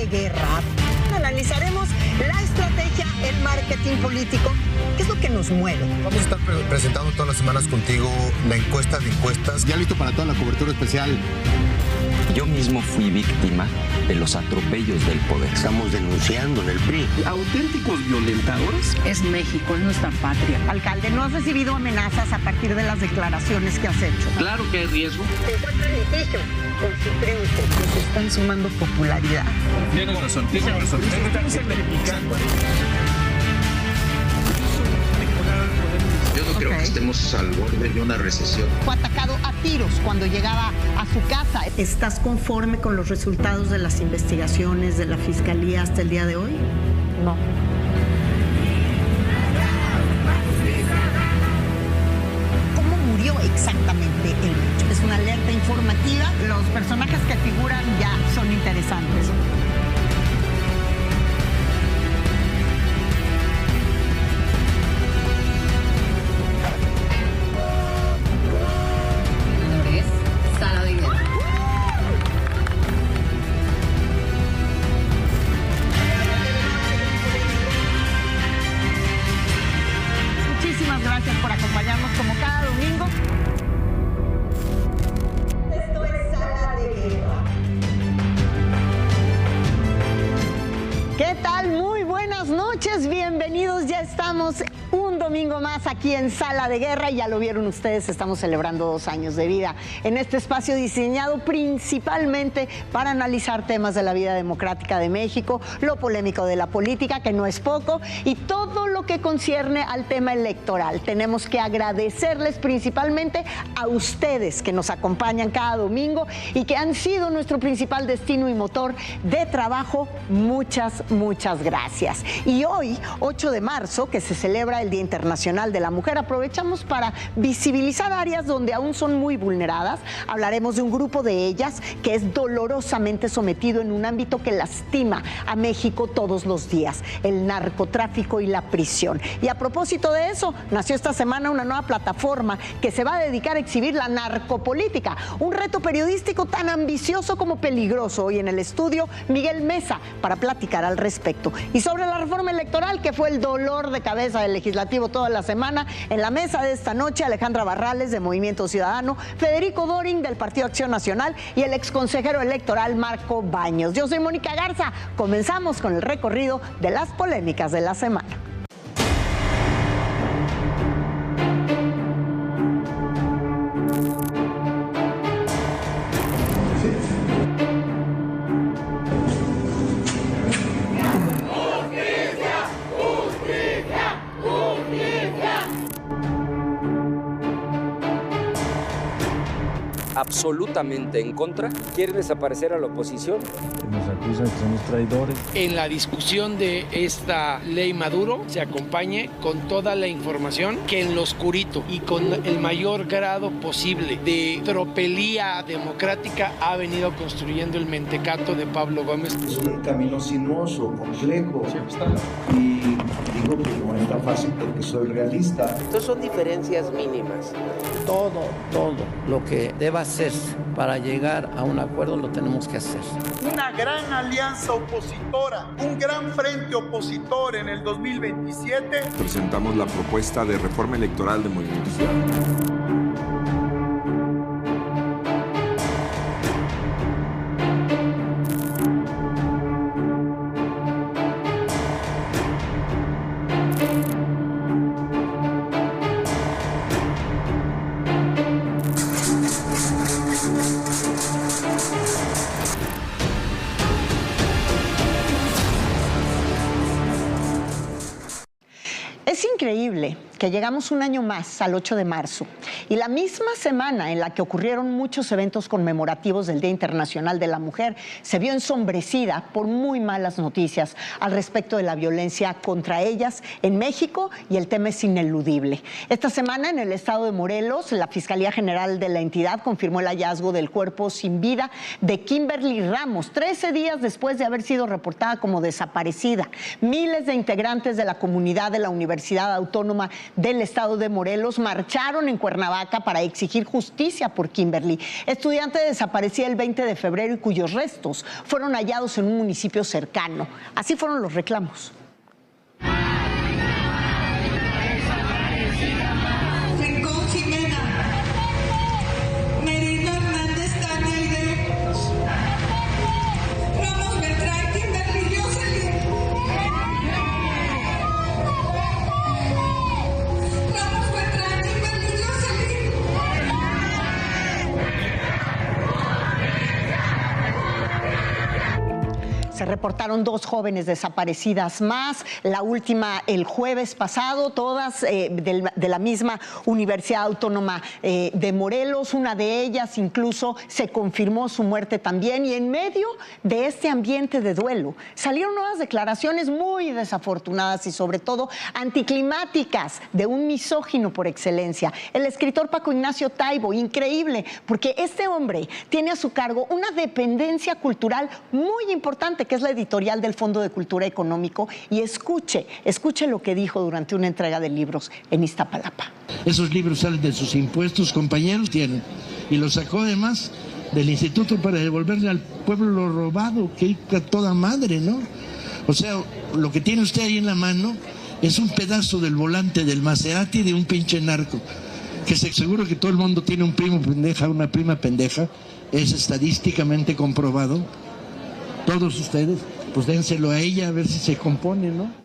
de Guerra. Analizaremos la estrategia, el marketing político, qué es lo que nos mueve. Vamos a estar presentando todas las semanas contigo la encuesta de encuestas. Ya listo para toda la cobertura especial. Yo mismo fui víctima de los atropellos del poder. Estamos denunciando en el PRI. ¿Auténticos violentadores? Es México, es nuestra patria. Alcalde, ¿no has recibido amenazas a partir de las declaraciones que has hecho? Claro que hay riesgo. Se encuentra en litigio con su triunfo. Nos están sumando popularidad. Tienes razón, tienes razón. Yo no creo que estemos al borde de una recesión. Fue atacado a tiros cuando llegaba a su casa. ¿Estás conforme con los resultados de las investigaciones de la Fiscalía hasta el día de hoy? No. ¿Cómo murió exactamente el hecho? Es una alerta informativa. Los personajes que figuran ya son interesantes. Gracias por acompañarnos como cada domingo. Esto es Sala de Guerra. ¿Qué tal? Muy buenas noches, bienvenidos. Ya estamos un domingo más aquí en Sala de Guerra. Ya lo vieron ustedes, estamos celebrando 2 años de vida en este espacio diseñado principalmente para analizar temas de la vida democrática de México, lo polémico de la política, que no es poco, y todo lo que concierne al tema electoral. Tenemos que agradecerles principalmente a ustedes que nos acompañan cada domingo y que han sido nuestro principal destino y motor de trabajo. Muchas gracias. Y hoy, 8 de marzo, que se celebra el Día Internacional de la Mujer, aprovechamos para visibilizar áreas donde aún son muy vulneradas. Hablaremos de un grupo de ellas que es dolorosamente sometido en un ámbito que lastima a México todos los días: el narcotráfico y la prisión. Y a propósito de eso, nació esta semana una nueva plataforma que se va a dedicar a exhibir la narcopolítica, un reto periodístico tan ambicioso como peligroso. Hoy en el estudio, Miguel Mesa, para platicar al respecto. Y sobre la reforma electoral, que fue el dolor de cabeza del legislativo toda la semana, en la mesa de esta noche, Alejandra Barrales, de Movimiento Ciudadano, Federico Doring, del Partido Acción Nacional, y el exconsejero electoral Marco Baños. Yo soy Mónica Garza. Comenzamos con el recorrido de las polémicas de la semana. Absolutamente en contra, quieren desaparecer a la oposición. Nos acusan que somos traidores. En la discusión de esta ley Maduro se acompañe con toda la información que en lo oscurito y con el mayor grado posible de tropelía democrática ha venido construyendo el mentecato de Pablo Gómez. Es un camino sinuoso, complejo, y digo que no es tan fácil porque soy realista. Entonces son diferencias mínimas. Todo lo que deba hacer para llegar a un acuerdo lo tenemos que hacer. Una gran alianza opositora, un gran frente opositor en el 2027. Presentamos la propuesta de reforma electoral de Movimiento Ciudadano. Es increíble que llegamos un año más al 8 de marzo y la misma semana en la que ocurrieron muchos eventos conmemorativos del Día Internacional de la Mujer se vio ensombrecida por muy malas noticias al respecto de la violencia contra ellas en México, y el tema es ineludible. Esta semana en el estado de Morelos, la Fiscalía General de la entidad confirmó el hallazgo del cuerpo sin vida de Kimberly Ramos, 13 días después de haber sido reportada como desaparecida. Miles de integrantes de la comunidad de la Universidad Autónoma del estado de Morelos marcharon en Cuernavaca Cuernavaca para exigir justicia por Kimberly, estudiante desaparecida el 20 de febrero y cuyos restos fueron hallados en un municipio cercano. Así fueron los reclamos. Se reportaron 2 jóvenes desaparecidas más, la última el jueves pasado, todas de la misma Universidad Autónoma de Morelos. Una de ellas incluso se confirmó su muerte también, y en medio de este ambiente de duelo salieron nuevas declaraciones muy desafortunadas y sobre todo anticlimáticas de un misógino por excelencia, el escritor Paco Ignacio Taibo. Increíble, porque este hombre tiene a su cargo una dependencia cultural muy importante, que es la editorial del Fondo de Cultura Económico, y escuche lo que dijo durante una entrega de libros en Iztapalapa. Esos libros salen de sus impuestos, compañeros tienen, y los sacó además del instituto para devolverle al pueblo lo robado, que a toda madre, ¿no? O sea, lo que tiene usted ahí en la mano es un pedazo del volante del Maserati de un pinche narco, que seguro que todo el mundo tiene un primo pendeja, una prima pendeja, es estadísticamente comprobado. Todos ustedes, pues dénselo a ella a ver si se compone, ¿no?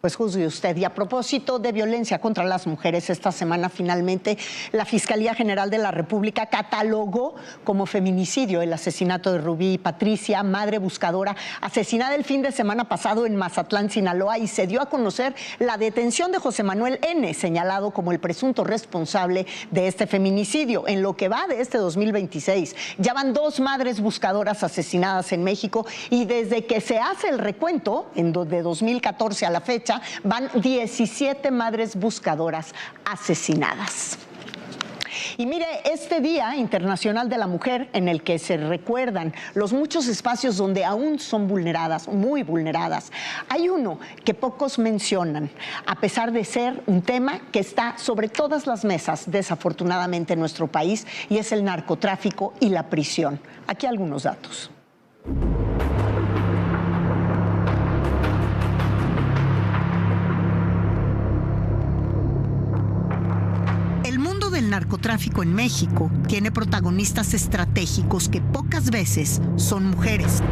Pues juzgue usted. Y a propósito de violencia contra las mujeres, esta semana finalmente la Fiscalía General de la República catalogó como feminicidio el asesinato de Rubí Patricia, madre buscadora, asesinada el fin de semana pasado en Mazatlán, Sinaloa, y se dio a conocer la detención de José Manuel N., señalado como el presunto responsable de este feminicidio. En lo que va de este 2026, ya van 2 madres buscadoras asesinadas en México, y desde que se hace el recuento, de 2014 a la fecha, van 17 madres buscadoras asesinadas. Y mire, este Día Internacional de la Mujer, en el que se recuerdan los muchos espacios donde aún son vulneradas, muy vulneradas, hay uno que pocos mencionan, a pesar de ser un tema que está sobre todas las mesas, desafortunadamente, en nuestro país, y es el narcotráfico y la prisión. Aquí algunos datos. El narcotráfico en México tiene protagonistas estratégicos que pocas veces son mujeres.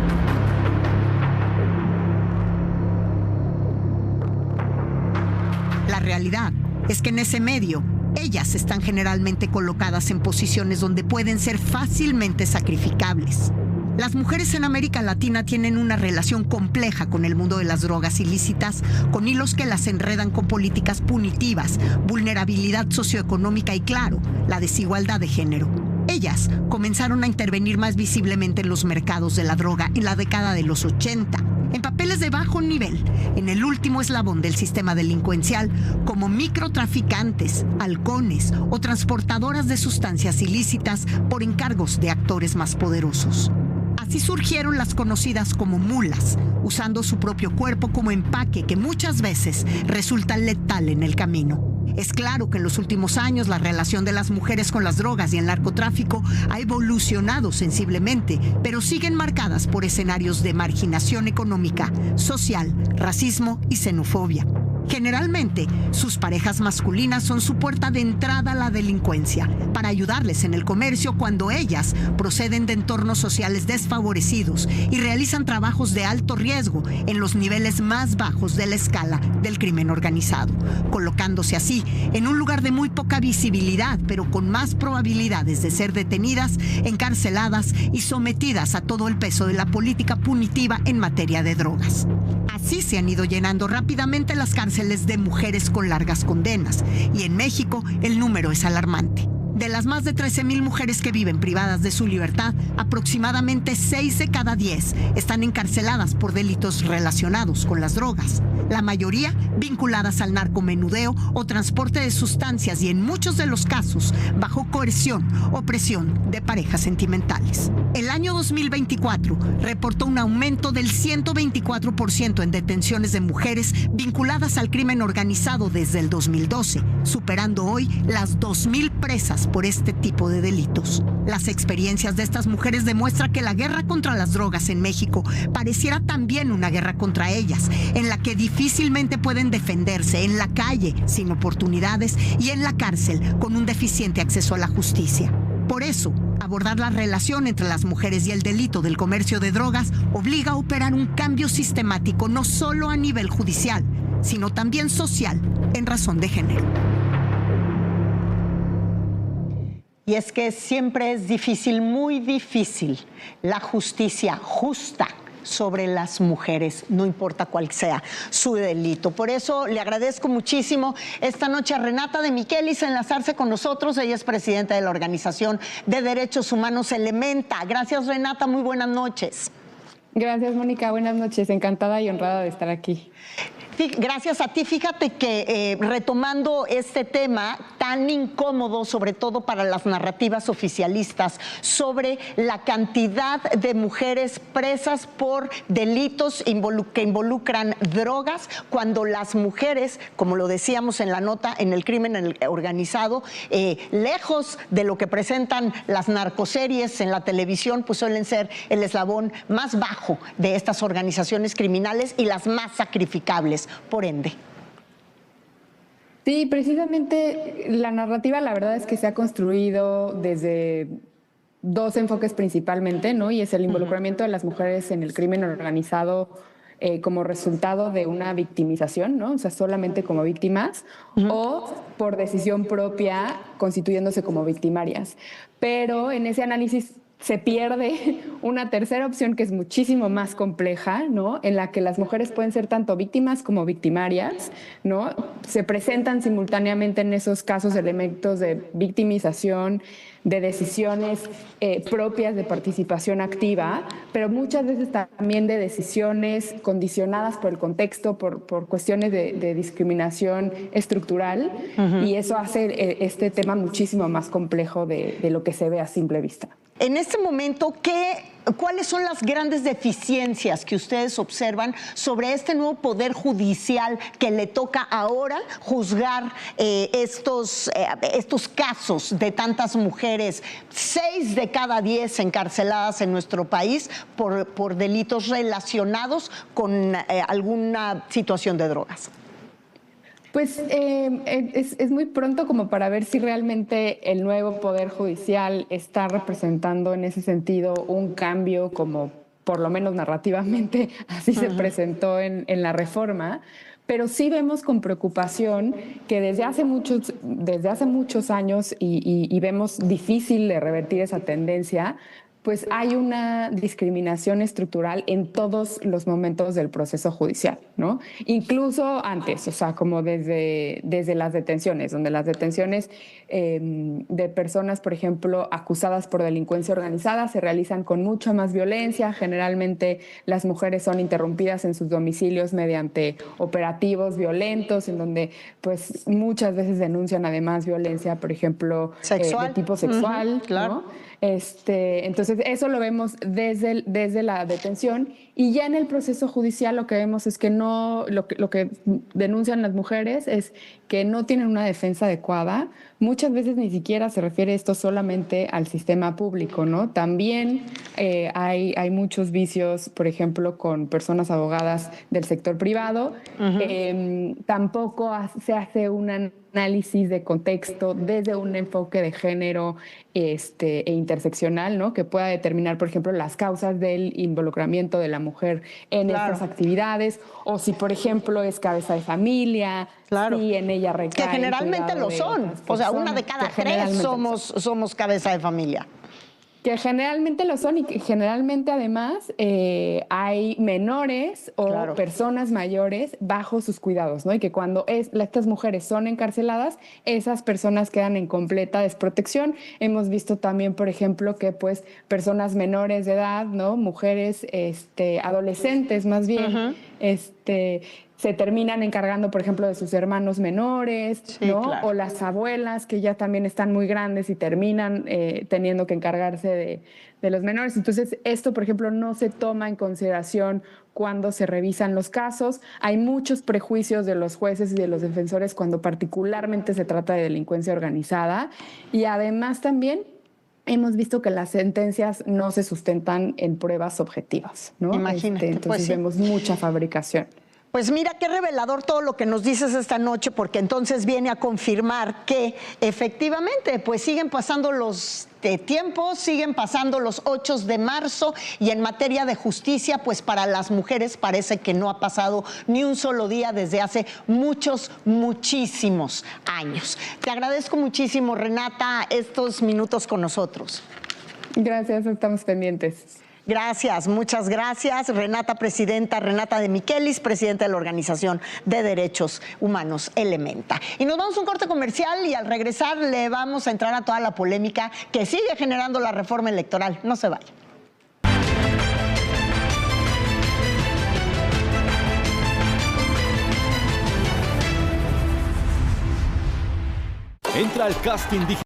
La realidad es que en ese medio, ellas están generalmente colocadas en posiciones donde pueden ser fácilmente sacrificables. Las mujeres en América Latina tienen una relación compleja con el mundo de las drogas ilícitas, con hilos que las enredan con políticas punitivas, vulnerabilidad socioeconómica y, claro, la desigualdad de género. Ellas comenzaron a intervenir más visiblemente en los mercados de la droga en la década de los 80, en papeles de bajo nivel, en el último eslabón del sistema delincuencial, como microtraficantes, halcones o transportadoras de sustancias ilícitas por encargos de actores más poderosos. Así surgieron las conocidas como mulas, usando su propio cuerpo como empaque que muchas veces resulta letal en el camino. Es claro que en los últimos años la relación de las mujeres con las drogas y el narcotráfico ha evolucionado sensiblemente, pero siguen marcadas por escenarios de marginación económica, social, racismo y xenofobia. Generalmente, sus parejas masculinas son su puerta de entrada a la delincuencia, para ayudarles en el comercio cuando ellas proceden de entornos sociales desfavorecidos y realizan trabajos de alto riesgo en los niveles más bajos de la escala del crimen organizado, colocándose así en un lugar de muy poca visibilidad, pero con más probabilidades de ser detenidas, encarceladas y sometidas a todo el peso de la política punitiva en materia de drogas. Así se han ido llenando rápidamente las cárceles de mujeres con largas condenas, y en México el número es alarmante. De las más de 13,000 mujeres que viven privadas de su libertad, aproximadamente 6 de cada 10 están encarceladas por delitos relacionados con las drogas, la mayoría vinculadas al narcomenudeo o transporte de sustancias, y en muchos de los casos bajo coerción o presión de parejas sentimentales. El año 2024 reportó un aumento del 124% en detenciones de mujeres vinculadas al crimen organizado desde el 2012, superando hoy las 2,000 presas víctimas por este tipo de delitos. Las experiencias de estas mujeres demuestran que la guerra contra las drogas en México pareciera también una guerra contra ellas, en la que difícilmente pueden defenderse en la calle, sin oportunidades, y en la cárcel, con un deficiente acceso a la justicia. Por eso, abordar la relación entre las mujeres y el delito del comercio de drogas obliga a operar un cambio sistemático no solo a nivel judicial, sino también social, en razón de género. Y es que siempre es difícil, muy difícil, la justicia justa sobre las mujeres, no importa cuál sea su delito. Por eso le agradezco muchísimo esta noche a Renata de Michelis enlazarse con nosotros. Ella es presidenta de la Organización de Derechos Humanos Elementa. Gracias, Renata, muy buenas noches. Gracias, Mónica, buenas noches. Encantada y honrada de estar aquí. Gracias a ti. Fíjate que retomando este tema tan incómodo, sobre todo para las narrativas oficialistas, sobre la cantidad de mujeres presas por delitos que involucran drogas, cuando las mujeres, como lo decíamos en la nota, en el crimen organizado, lejos de lo que presentan las narcoseries en la televisión, pues suelen ser el eslabón más bajo de estas organizaciones criminales y las más sacrificables, por ende. Sí, precisamente la narrativa, la verdad es que se ha construido desde dos enfoques principalmente, ¿no? Y es el involucramiento de las mujeres en el crimen organizado como resultado de una victimización, ¿no? O sea, solamente como víctimas, o por decisión propia constituyéndose como victimarias. Pero en ese análisis se pierde una tercera opción que es muchísimo más compleja, ¿no? En la que las mujeres pueden ser tanto víctimas como victimarias, ¿no? Se presentan simultáneamente en esos casos elementos de victimización, de decisiones propias de participación activa, pero muchas veces también de decisiones condicionadas por el contexto, por cuestiones de discriminación estructural, y eso hace este tema muchísimo más complejo de lo que se ve a simple vista. En este momento, ¿cuáles son las grandes deficiencias que ustedes observan sobre este nuevo poder judicial que le toca ahora juzgar estos casos de tantas mujeres, 6 de cada 10 encarceladas en nuestro país por delitos relacionados con alguna situación de drogas? Pues es muy pronto como para ver si realmente el nuevo Poder Judicial está representando en ese sentido un cambio, como por lo menos narrativamente así se presentó en la reforma. Pero sí vemos con preocupación que desde hace muchos años y vemos difícil de revertir esa tendencia, pues hay una discriminación estructural en todos los momentos del proceso judicial, ¿no? Incluso antes, o sea, como desde las detenciones, donde las detenciones de personas, por ejemplo, acusadas por delincuencia organizada se realizan con mucha más violencia. Generalmente las mujeres son interrumpidas en sus domicilios mediante operativos violentos, en donde pues muchas veces denuncian además violencia, por ejemplo, de tipo sexual, claro, ¿no? Entonces eso lo vemos desde la detención, y ya en el proceso judicial lo que vemos es que lo que denuncian las mujeres es que no tienen una defensa adecuada. Muchas veces ni siquiera se refiere esto solamente al sistema público, ¿no? También hay muchos vicios, por ejemplo, con personas abogadas del sector privado. Tampoco se hace un análisis de contexto desde un enfoque de género e interseccional, ¿no? Que pueda determinar, por ejemplo, las causas del involucramiento de la mujer en estas actividades, o si, por ejemplo, es cabeza de familia, si en ella recae. Que generalmente lo son, o sea, una de cada 3 somos cabeza de familia. Que generalmente lo son, y que generalmente además hay menores o personas mayores bajo sus cuidados, ¿no? Y que cuando estas mujeres son encarceladas, esas personas quedan en completa desprotección. Hemos visto también, por ejemplo, que pues personas menores de edad, ¿no? Mujeres adolescentes más bien, se terminan encargando, por ejemplo, de sus hermanos menores, sí, ¿no? Claro. O las abuelas que ya también están muy grandes y terminan teniendo que encargarse de los menores. Entonces, esto, por ejemplo, no se toma en consideración cuando se revisan los casos. Hay muchos prejuicios de los jueces y de los defensores cuando particularmente se trata de delincuencia organizada. Y además también hemos visto que las sentencias no se sustentan en pruebas objetivas, ¿no? Imagínate, Entonces pues sí. vemos mucha fabricación. Pues mira qué revelador todo lo que nos dices esta noche, porque entonces viene a confirmar que efectivamente pues siguen pasando los tiempos, siguen pasando los 8 de marzo y en materia de justicia pues para las mujeres parece que no ha pasado ni un solo día desde hace muchísimos años. Te agradezco muchísimo, Renata, estos minutos con nosotros. Gracias, estamos pendientes. Gracias, muchas gracias. Renata de Michelis, presidenta de la Organización de Derechos Humanos Elementa. Y nos vamos a un corte comercial y al regresar le vamos a entrar a toda la polémica que sigue generando la reforma electoral. No se vaya. Entra al casting digital.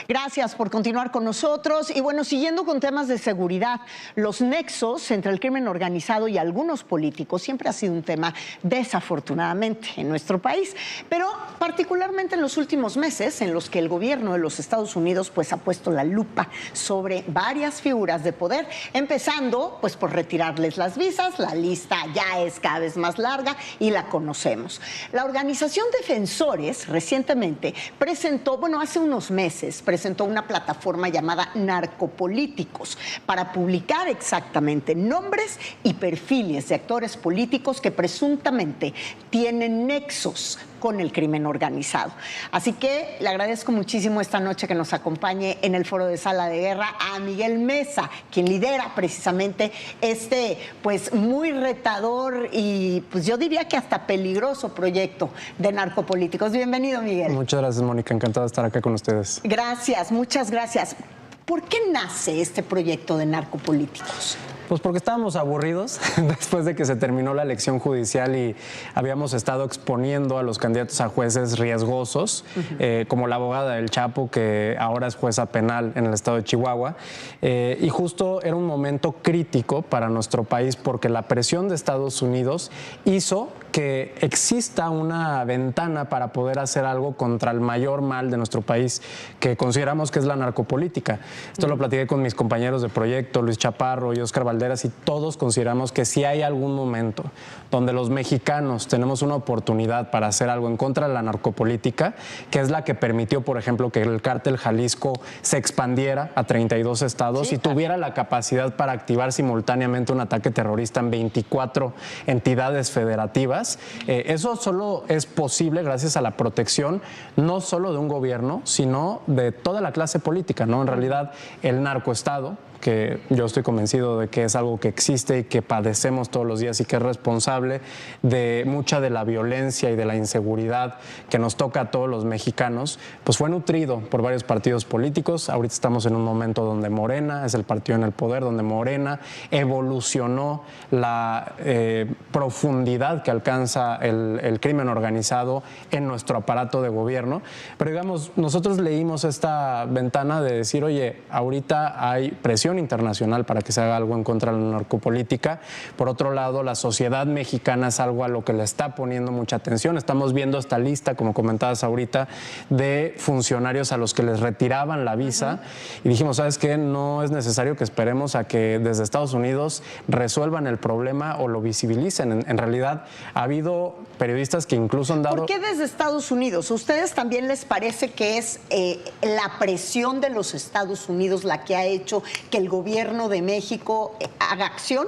Gracias por continuar con nosotros. Y bueno, siguiendo con temas de seguridad, los nexos entre el crimen organizado y algunos políticos siempre ha sido un tema desafortunadamente en nuestro país, pero particularmente en los últimos meses en los que el gobierno de los Estados Unidos pues ha puesto la lupa sobre varias figuras de poder, empezando pues por retirarles las visas. La lista ya es cada vez más larga y la conocemos. La organización Defensores recientemente presentó, bueno, hace unos meses presentó una plataforma llamada Narcopolíticos para publicar exactamente nombres y perfiles de actores políticos que presuntamente tienen nexos con el crimen organizado. Así que le agradezco muchísimo esta noche que nos acompañe en el foro de Sala de Guerra a Miguel Mesa, quien lidera precisamente este pues muy retador y pues yo diría que hasta peligroso proyecto de Narcopolíticos. Bienvenido, Miguel. Muchas gracias, Mónica. Encantado de estar acá con ustedes. Gracias, muchas gracias. ¿Por qué nace este proyecto de Narcopolíticos? Pues porque estábamos aburridos después de que se terminó la elección judicial y habíamos estado exponiendo a los candidatos a jueces riesgosos, como la abogada del Chapo, que ahora es jueza penal en el estado de Chihuahua. Y justo era un momento crítico para nuestro país porque la presión de Estados Unidos hizo que exista una ventana para poder hacer algo contra el mayor mal de nuestro país, que consideramos que es la narcopolítica. Esto lo platiqué con mis compañeros de proyecto, Luis Chaparro y Óscar Valderas, y todos consideramos que si hay algún momento donde los mexicanos tenemos una oportunidad para hacer algo en contra de la narcopolítica, que es la que permitió, por ejemplo, que el cártel Jalisco se expandiera a 32 estados y tuviera la capacidad para activar simultáneamente un ataque terrorista en 24 entidades federativas. Eso solo es posible gracias a la protección no solo de un gobierno, sino de toda la clase política, ¿no? En realidad, el narcoestado, que yo estoy convencido de que es algo que existe y que padecemos todos los días y que es responsable de mucha de la violencia y de la inseguridad que nos toca a todos los mexicanos, pues fue nutrido por varios partidos políticos. Ahorita estamos en un momento donde Morena es el partido en el poder, donde Morena evolucionó la profundidad que alcanza el crimen organizado en nuestro aparato de gobierno. Pero digamos, nosotros leímos esta ventana de decir, oye, ahorita hay presión internacional para que se haga algo en contra de la narcopolítica. Por otro lado, la sociedad mexicana es algo a lo que le está poniendo mucha atención. Estamos viendo esta lista, como comentabas ahorita, de funcionarios a los que les retiraban la visa y dijimos, ¿sabes qué? No es necesario que esperemos a que desde Estados Unidos resuelvan el problema o lo visibilicen. En realidad, ha habido periodistas que incluso han dado... ¿Por qué desde Estados Unidos? ¿A ustedes también les parece que es la presión de los Estados Unidos la que ha hecho que el gobierno de México haga acción?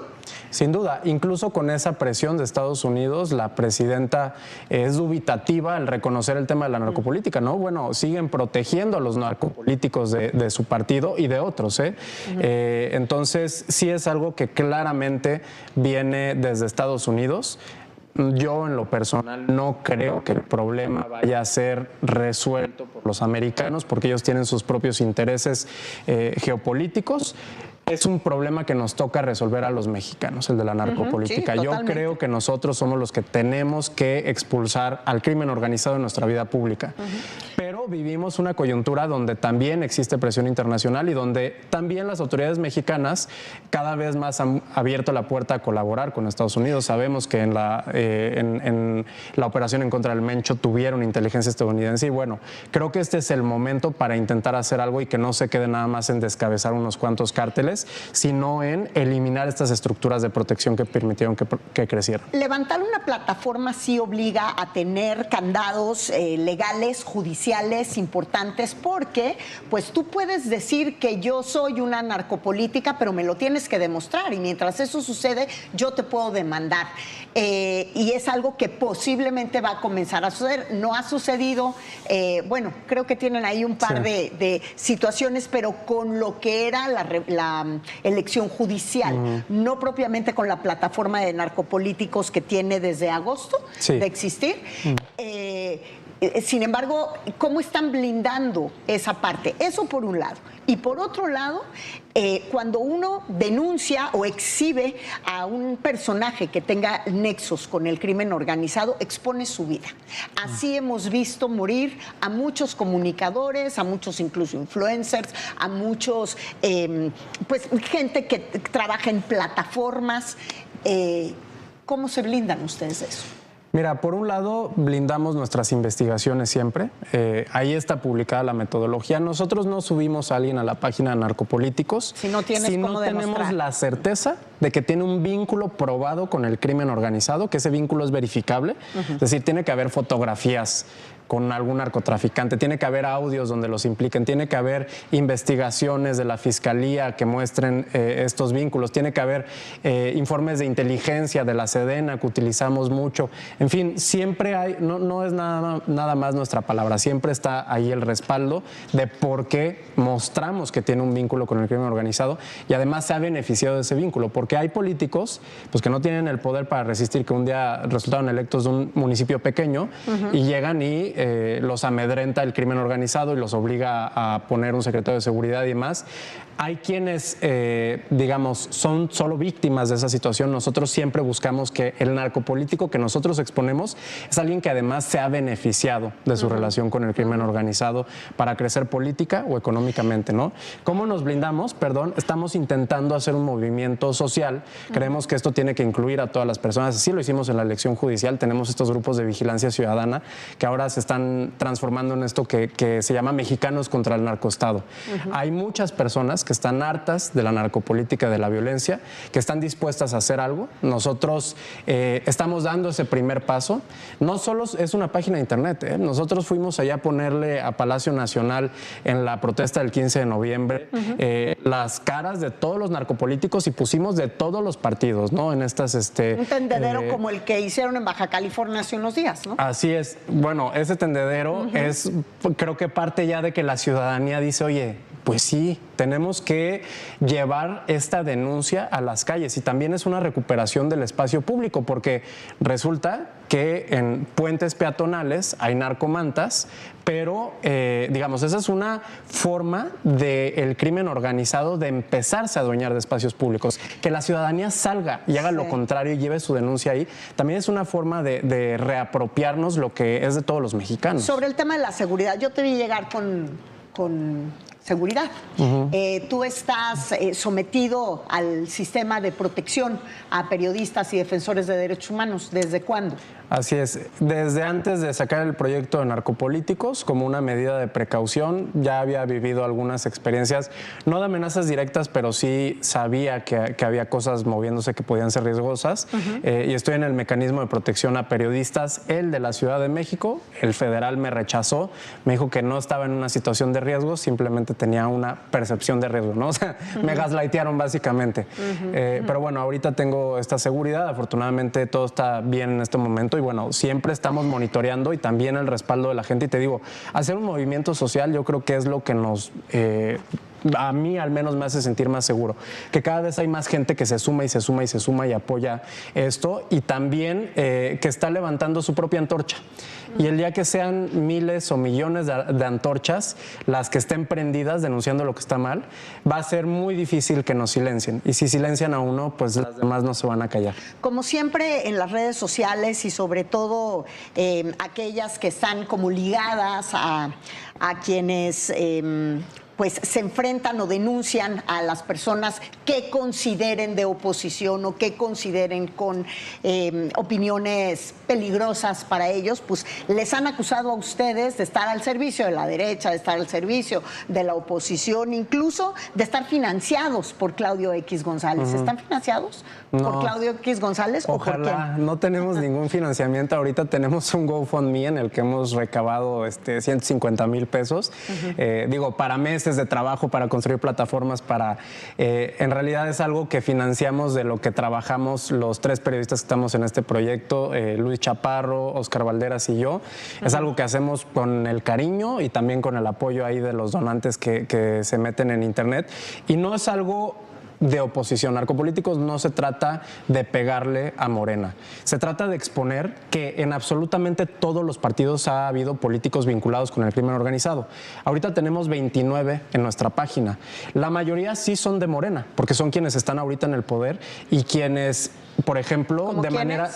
Sin duda, incluso con esa presión de Estados Unidos, la presidenta es dubitativa al reconocer el tema de la narcopolítica, ¿no? Bueno, siguen protegiendo a los narcopolíticos de su partido y de otros, ¿eh? Entonces, sí es algo que claramente viene desde Estados Unidos. Yo, en lo personal, no creo que el problema vaya a ser resuelto por los americanos, porque ellos tienen sus propios intereses geopolíticos. Es un problema que nos toca resolver a los mexicanos, el de la narcopolítica. Sí, yo creo que nosotros somos los que tenemos que expulsar al crimen organizado en nuestra vida pública. Pero vivimos una coyuntura donde también existe presión internacional y donde también las autoridades mexicanas cada vez más han abierto la puerta a colaborar con Estados Unidos. Sabemos que en la operación en contra del Mencho tuvieron inteligencia estadounidense y bueno, creo que este es el momento para intentar hacer algo y que no se quede nada más en descabezar unos cuantos cárteles, sino en eliminar estas estructuras de protección que permitieron que crecieran. Levantar una plataforma sí obliga a tener candados legales, judiciales importantes, porque pues tú puedes decir que yo soy una narcopolítica, pero me lo tienes que demostrar y mientras eso sucede yo te puedo demandar. Y es algo que posiblemente va a comenzar a suceder. No ha sucedido, bueno, creo que tienen ahí un par de situaciones, pero con lo que era la elección judicial, no propiamente con la plataforma de narcopolíticos que tiene desde agosto de existir. Sin embargo, ¿cómo están blindando esa parte? Eso por un lado. Y por otro lado, cuando uno denuncia o exhibe a un personaje que tenga nexos con el crimen organizado, expone su vida. Así hemos visto morir a muchos comunicadores, a muchos incluso influencers, a muchos, pues gente que trabaja en plataformas. ¿Cómo se blindan ustedes de eso? Mira, por un lado, blindamos nuestras investigaciones siempre. Ahí está publicada la metodología. Nosotros no subimos a alguien a la página de Narcopolíticos si no tenemos la certeza de que tiene un vínculo probado con el crimen organizado, que ese vínculo es verificable. Es decir, tiene que haber fotografías con algún narcotraficante, tiene que haber audios donde los impliquen, tiene que haber investigaciones de la fiscalía que muestren estos vínculos, tiene que haber informes de inteligencia de la Sedena que utilizamos mucho. En fin, siempre hay, no es nada más nuestra palabra, siempre está ahí el respaldo de por qué mostramos que tiene un vínculo con el crimen organizado y además se ha beneficiado de ese vínculo, porque hay políticos pues, que no tienen el poder para resistir, que un día resultaron electos de un municipio pequeño y llegan y los amedrenta el crimen organizado y los obliga a poner un secretario de seguridad y demás. Hay quienes, digamos, son solo víctimas de esa situación. Nosotros siempre buscamos que el narcopolítico que nosotros exponemos es alguien que además se ha beneficiado de su relación con el crimen organizado para crecer política o económicamente, ¿no? ¿Cómo nos blindamos? Perdón, estamos intentando hacer un movimiento social. Creemos que esto tiene que incluir a todas las personas. Así lo hicimos en la elección judicial. Tenemos estos grupos de vigilancia ciudadana que ahora se están transformando en esto que se llama Mexicanos contra el Narcoestado. Hay muchas personas que están hartas de la narcopolítica, de la violencia, que están dispuestas a hacer algo. Nosotros estamos dando ese primer paso. No solo es una página de internet, nosotros fuimos allá a ponerle a Palacio Nacional en la protesta del 15 de noviembre las caras de todos los narcopolíticos y pusimos de todos los partidos, ¿no? En estas... un tendedero como el que hicieron en Baja California hace unos días, ¿no? Así es. Bueno, ese tendedero es, creo que parte ya de que la ciudadanía dice, oye, pues sí, tenemos que llevar esta denuncia a las calles y también es una recuperación del espacio público porque resulta que en puentes peatonales hay narcomantas, pero digamos, esa es una forma del crimen organizado de empezarse a adueñar de espacios públicos. Que la ciudadanía salga y haga lo contrario y lleve su denuncia ahí, también es una forma de reapropiarnos lo que es de todos los mexicanos. Sobre el tema de la seguridad, yo te vi llegar con seguridad. Tú estás sometido al sistema de protección a periodistas y defensores de derechos humanos. ¿Desde cuándo? Así es. Desde antes de sacar el proyecto de Narcopolíticos, como una medida de precaución, ya había vivido algunas experiencias, no de amenazas directas, pero sí sabía que había cosas moviéndose que podían ser riesgosas. Y estoy en el mecanismo de protección a periodistas, el de la Ciudad de México, el federal me rechazó, me dijo que no estaba en una situación de riesgo, simplemente tenía una percepción de riesgo, ¿no? O sea, me gaslightearon básicamente. Pero bueno, ahorita tengo esta seguridad, afortunadamente todo está bien en este momento y bueno, siempre estamos monitoreando y también el respaldo de la gente. Y te digo, hacer un movimiento social yo creo que es lo que nos... a mí al menos me hace sentir más seguro, que cada vez hay más gente que se suma y se suma y se suma y apoya esto y también que está levantando su propia antorcha. Y el día que sean miles o millones de antorchas las que estén prendidas denunciando lo que está mal, va a ser muy difícil que nos silencien. Y si silencian a uno, pues las demás no se van a callar. Como siempre en las redes sociales y sobre todo aquellas que están como ligadas a quienes... pues se enfrentan o denuncian a las personas que consideren de oposición o que consideren con opiniones peligrosas para ellos, pues les han acusado a ustedes de estar al servicio de la derecha, de estar al servicio de la oposición, incluso de estar financiados por Claudio X González. ¿Están financiados por Claudio X González o por quién? No tenemos ningún financiamiento. Ahorita tenemos un GoFundMe en el que hemos recabado 150,000 pesos. Digo, para meses de trabajo, para construir plataformas, en realidad es algo que financiamos de lo que trabajamos los 3 periodistas que estamos en este proyecto, Luis Chaparro, Oscar Valderas y yo. Es algo que hacemos con el cariño y también con el apoyo ahí de los donantes que se meten en internet y no es algo de oposición. Narcopolíticos no se trata de pegarle a Morena. Se trata de exponer que en absolutamente todos los partidos ha habido políticos vinculados con el crimen organizado. Ahorita tenemos 29 en nuestra página. La mayoría sí son de Morena, porque son quienes están ahorita en el poder y quienes, por ejemplo, de manera...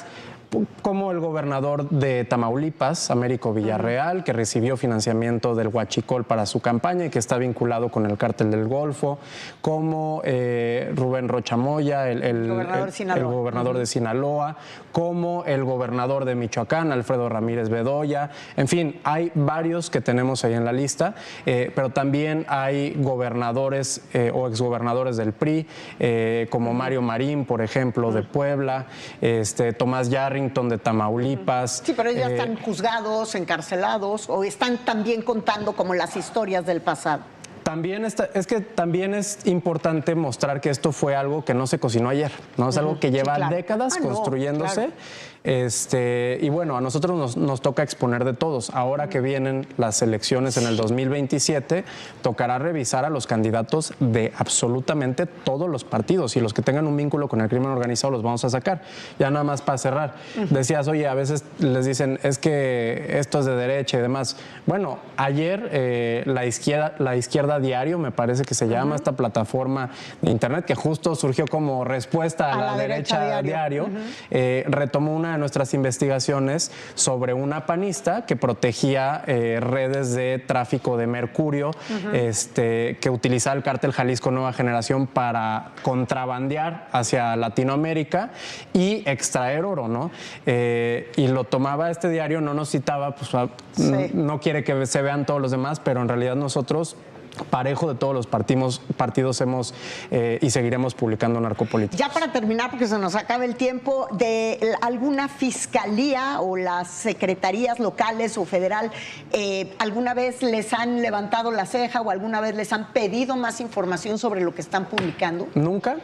como el gobernador de Tamaulipas, Américo Villarreal, que recibió financiamiento del Huachicol para su campaña y que está vinculado con el Cártel del Golfo, como Rubén Rocha Moya, el gobernador de Sinaloa, como el gobernador de Michoacán, Alfredo Ramírez Bedoya. En fin, hay varios que tenemos ahí en la lista, pero también hay gobernadores o exgobernadores del PRI, como Mario Marín, por ejemplo, de Puebla, Tomás Yarrington de Tamaulipas. Sí, pero ellos ya están juzgados, encarcelados, o están también contando como las historias del pasado. También también es importante mostrar que esto fue algo que no se cocinó ayer, ¿no? Es algo que lleva décadas construyéndose. Claro. Y bueno, a nosotros nos toca exponer de todos. Ahora que vienen las elecciones en el 2027, tocará revisar a los candidatos de absolutamente todos los partidos, y los que tengan un vínculo con el crimen organizado los vamos a sacar. Ya nada más para cerrar. Decías, oye, a veces les dicen, es que esto es de derecha y demás. Bueno, ayer la izquierda Diario, me parece que se llama esta plataforma de internet, que justo surgió como respuesta a la derecha diario, retomó una de nuestras investigaciones sobre una panista que protegía redes de tráfico de mercurio, que utilizaba el cártel Jalisco Nueva Generación para contrabandear hacia Latinoamérica y extraer oro, ¿no? Y lo tomaba este diario, no nos citaba, pues no quiere que se vean todos los demás, pero en realidad nosotros, parejo de todos los partidos hemos y seguiremos publicando narcopolítica. Ya para terminar, porque se nos acaba el tiempo, de alguna fiscalía o las secretarías locales o federal, ¿alguna vez les han levantado la ceja o alguna vez les han pedido más información sobre lo que están publicando? Nunca.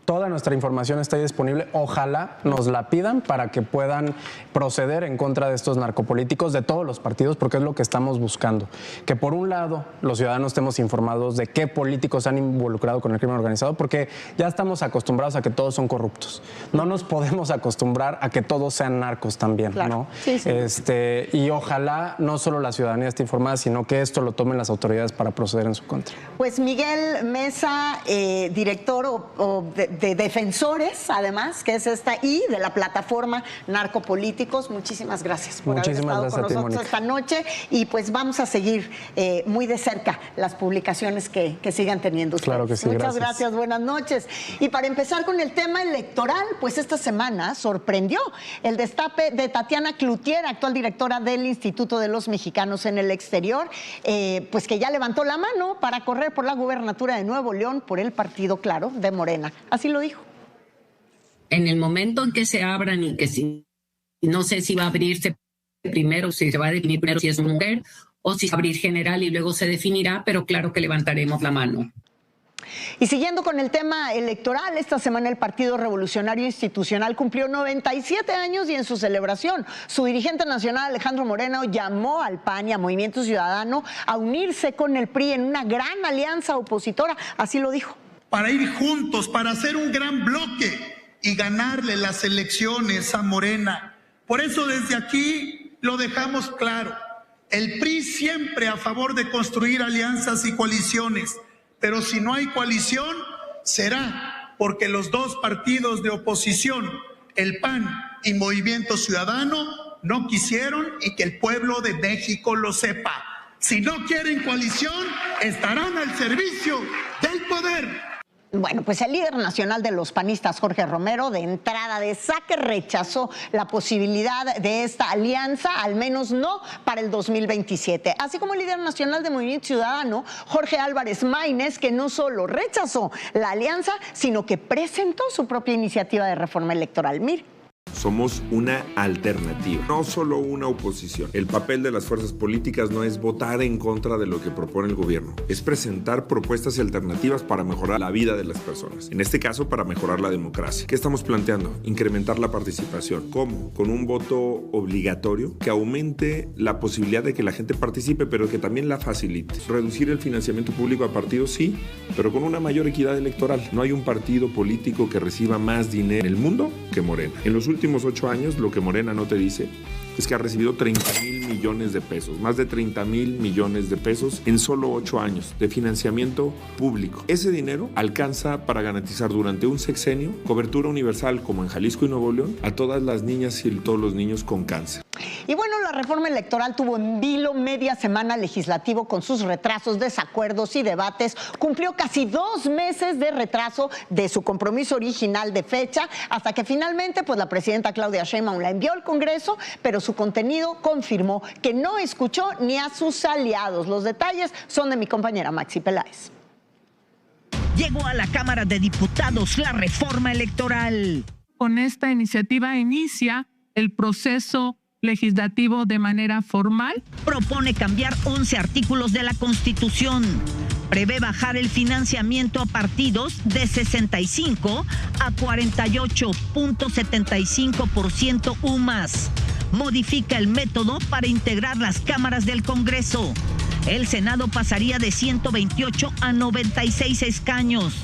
Toda nuestra información está disponible. Ojalá nos la pidan para que puedan proceder en contra de estos narcopolíticos de todos los partidos, porque es lo que estamos buscando. Que por un lado los ciudadanos estemos informados de qué políticos han involucrado con el crimen organizado, porque ya estamos acostumbrados a que todos son corruptos. No nos podemos acostumbrar a que todos sean narcos también, claro, ¿no? Sí, sí. Y ojalá no solo la ciudadanía esté informada, sino que esto lo tomen las autoridades para proceder en su contra. Pues Miguel Mesa, director de Defensores, además, que es esta, y de la plataforma Narcopolíticos. Muchísimas gracias por haber estado con nosotros esta noche, y pues vamos a seguir muy de cerca las publicaciones que sigan teniendo ustedes. Claro que sí, muchas gracias, buenas noches. Y para empezar con el tema electoral, pues esta semana sorprendió el destape de Tatiana Cloutier, actual directora del Instituto de los Mexicanos en el Exterior, pues que ya levantó la mano para correr por la gubernatura de Nuevo León por el partido, claro, de Morena. Así lo dijo. En el momento en que se abran y que si, no sé si va a abrirse primero, si se va a definir primero si es mujer o si va a abrir general y luego se definirá, pero claro que levantaremos la mano. Y siguiendo con el tema electoral, esta semana el Partido Revolucionario Institucional cumplió 97 años y en su celebración su dirigente nacional Alejandro Moreno llamó al PAN y a Movimiento Ciudadano a unirse con el PRI en una gran alianza opositora, así lo dijo. Para ir juntos, para hacer un gran bloque y ganarle las elecciones a Morena. Por eso desde aquí lo dejamos claro. El PRI siempre a favor de construir alianzas y coaliciones, pero si no hay coalición, será porque los dos partidos de oposición, el PAN y Movimiento Ciudadano, no quisieron, y que el pueblo de México lo sepa. Si no quieren coalición, estarán al servicio del poder. Bueno, pues el líder nacional de los panistas, Jorge Romero, de entrada de saque rechazó la posibilidad de esta alianza, al menos no para el 2027. Así como el líder nacional de Movimiento Ciudadano, Jorge Álvarez Maínez, que no solo rechazó la alianza, sino que presentó su propia iniciativa de reforma electoral. Mire. Somos una alternativa, no solo una oposición. El papel de las fuerzas políticas no es votar en contra de lo que propone el gobierno, es presentar propuestas y alternativas para mejorar la vida de las personas. En este caso, para mejorar la democracia. ¿Qué estamos planteando? Incrementar la participación. ¿Cómo? Con un voto obligatorio que aumente la posibilidad de que la gente participe, pero que también la facilite. Reducir el financiamiento público a partidos, sí, pero con una mayor equidad electoral. No hay un partido político que reciba más dinero en el mundo que Morena. En los últimos 8 años, lo que Morena no te dice es que ha recibido 30,000 millones de pesos, más de 30,000 millones de pesos en solo 8 años de financiamiento público. Ese dinero alcanza para garantizar durante un sexenio cobertura universal, como en Jalisco y Nuevo León, a todas las niñas y todos los niños con cáncer. Y bueno, la reforma electoral tuvo en vilo media semana legislativo con sus retrasos, desacuerdos y debates. Cumplió casi 2 meses de retraso de su compromiso original de fecha, hasta que finalmente pues la presidenta Claudia Sheinbaum la envió al Congreso, pero su contenido confirmó que no escuchó ni a sus aliados. Los detalles son de mi compañera Maxi Peláez. Llegó a la Cámara de Diputados la reforma electoral. Con esta iniciativa inicia el proceso legislativo de manera formal. Propone cambiar 11 artículos de la Constitución. Prevé bajar el financiamiento a partidos de 65 a 48.75% UMAS. Modifica el método para integrar las cámaras del Congreso. El Senado pasaría de 128 a 96 escaños.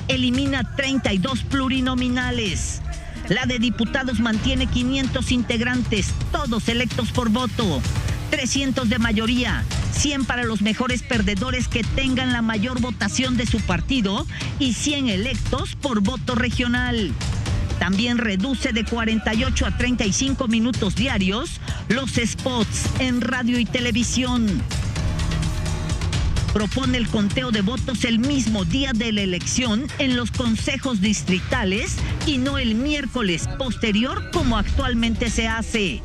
Elimina 32 plurinominales. La de diputados mantiene 500 integrantes, todos electos por voto. 300 de mayoría, 100 para los mejores perdedores que tengan la mayor votación de su partido y 100 electos por voto regional. También reduce de 48 a 35 minutos diarios los spots en radio y televisión. Propone el conteo de votos el mismo día de la elección en los consejos distritales y no el miércoles posterior como actualmente se hace.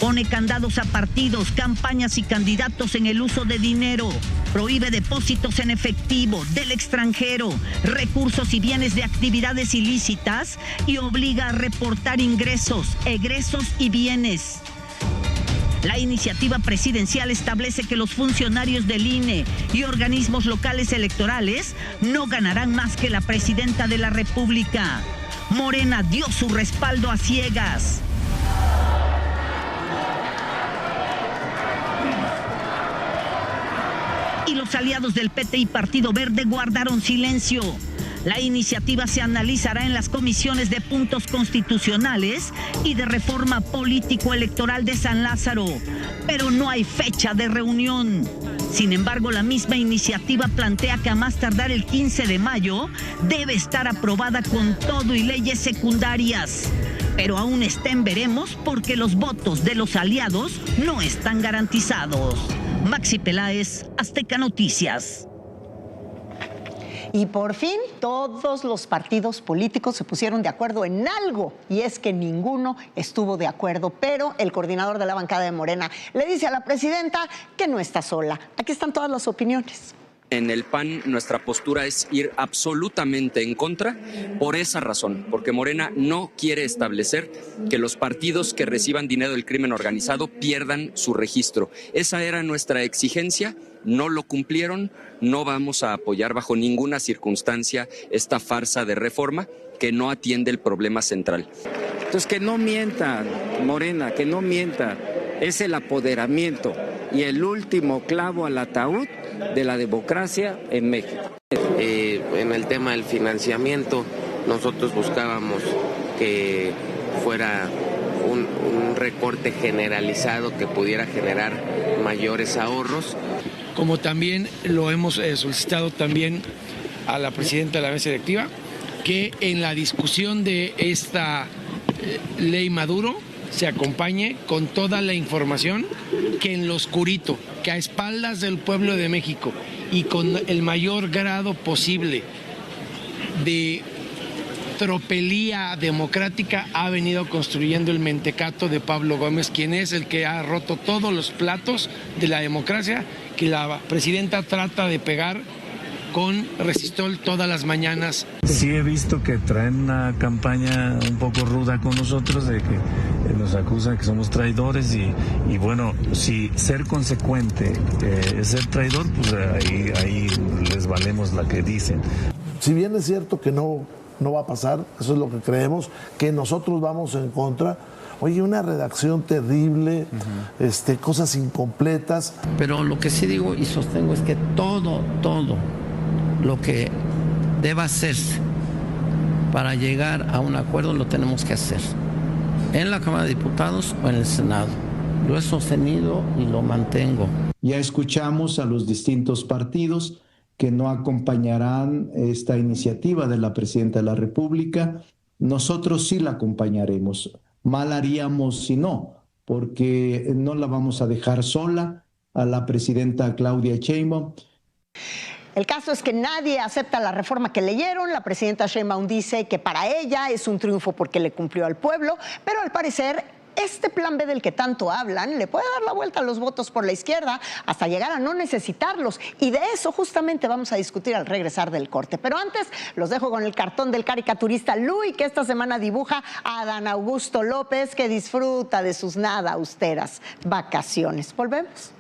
Pone candados a partidos, campañas y candidatos en el uso de dinero. Prohíbe depósitos en efectivo del extranjero, recursos y bienes de actividades ilícitas y obliga a reportar ingresos, egresos y bienes. La iniciativa presidencial establece que los funcionarios del INE y organismos locales electorales no ganarán más que la presidenta de la República. Morena dio su respaldo a ciegas. Y los aliados del PT y Partido Verde guardaron silencio. La iniciativa se analizará en las comisiones de puntos constitucionales y de reforma político-electoral de San Lázaro, pero no hay fecha de reunión. Sin embargo, la misma iniciativa plantea que a más tardar el 15 de mayo debe estar aprobada con todo y leyes secundarias. Pero aún está en veremos porque los votos de los aliados no están garantizados. Maxi Peláez, Azteca Noticias. Y por fin todos los partidos políticos se pusieron de acuerdo en algo, y es que ninguno estuvo de acuerdo, pero el coordinador de la bancada de Morena le dice a la presidenta que no está sola. Aquí están todas las opiniones. En el PAN nuestra postura es ir absolutamente en contra por esa razón, porque Morena no quiere establecer que los partidos que reciban dinero del crimen organizado pierdan su registro. Esa era nuestra exigencia, no lo cumplieron, no vamos a apoyar bajo ninguna circunstancia esta farsa de reforma que no atiende el problema central. Entonces que no mienta Morena, que no mienta, es el apoderamiento y el último clavo al ataúd de la democracia en México. En el tema del financiamiento, nosotros buscábamos que fuera un recorte generalizado que pudiera generar mayores ahorros. Como también lo hemos solicitado también a la presidenta de la mesa directiva, que en la discusión de esta ley Maduro se acompañe con toda la información que en lo oscurito, que a espaldas del pueblo de México y con el mayor grado posible de tropelía democrática ha venido construyendo el mentecato de Pablo Gómez, quien es el que ha roto todos los platos de la democracia que la presidenta trata de pegar con resistol todas las mañanas. Sí he visto que traen una campaña un poco ruda con nosotros, de que nos acusan que somos traidores y bueno, si ser consecuente es ser traidor, pues ahí les valemos la que dicen. Si bien es cierto que no va a pasar, eso es lo que creemos, que nosotros vamos en contra. Oye, una redacción terrible, cosas incompletas. Pero lo que sí digo y sostengo es que todo lo que deba hacerse para llegar a un acuerdo lo tenemos que hacer en la Cámara de Diputados o en el Senado. Lo he sostenido y lo mantengo. Ya escuchamos a los distintos partidos que no acompañarán esta iniciativa de la Presidenta de la República. Nosotros sí la acompañaremos. Mal haríamos si no, porque no la vamos a dejar sola a la Presidenta Claudia Sheinbaum. El caso es que nadie acepta la reforma que leyeron. La presidenta Sheinbaum dice que para ella es un triunfo porque le cumplió al pueblo, pero al parecer este plan B del que tanto hablan le puede dar la vuelta a los votos por la izquierda hasta llegar a no necesitarlos. Y de eso justamente vamos a discutir al regresar del corte. Pero antes los dejo con el cartón del caricaturista Luis, que esta semana dibuja a Adán Augusto López, que disfruta de sus nada austeras vacaciones. Volvemos.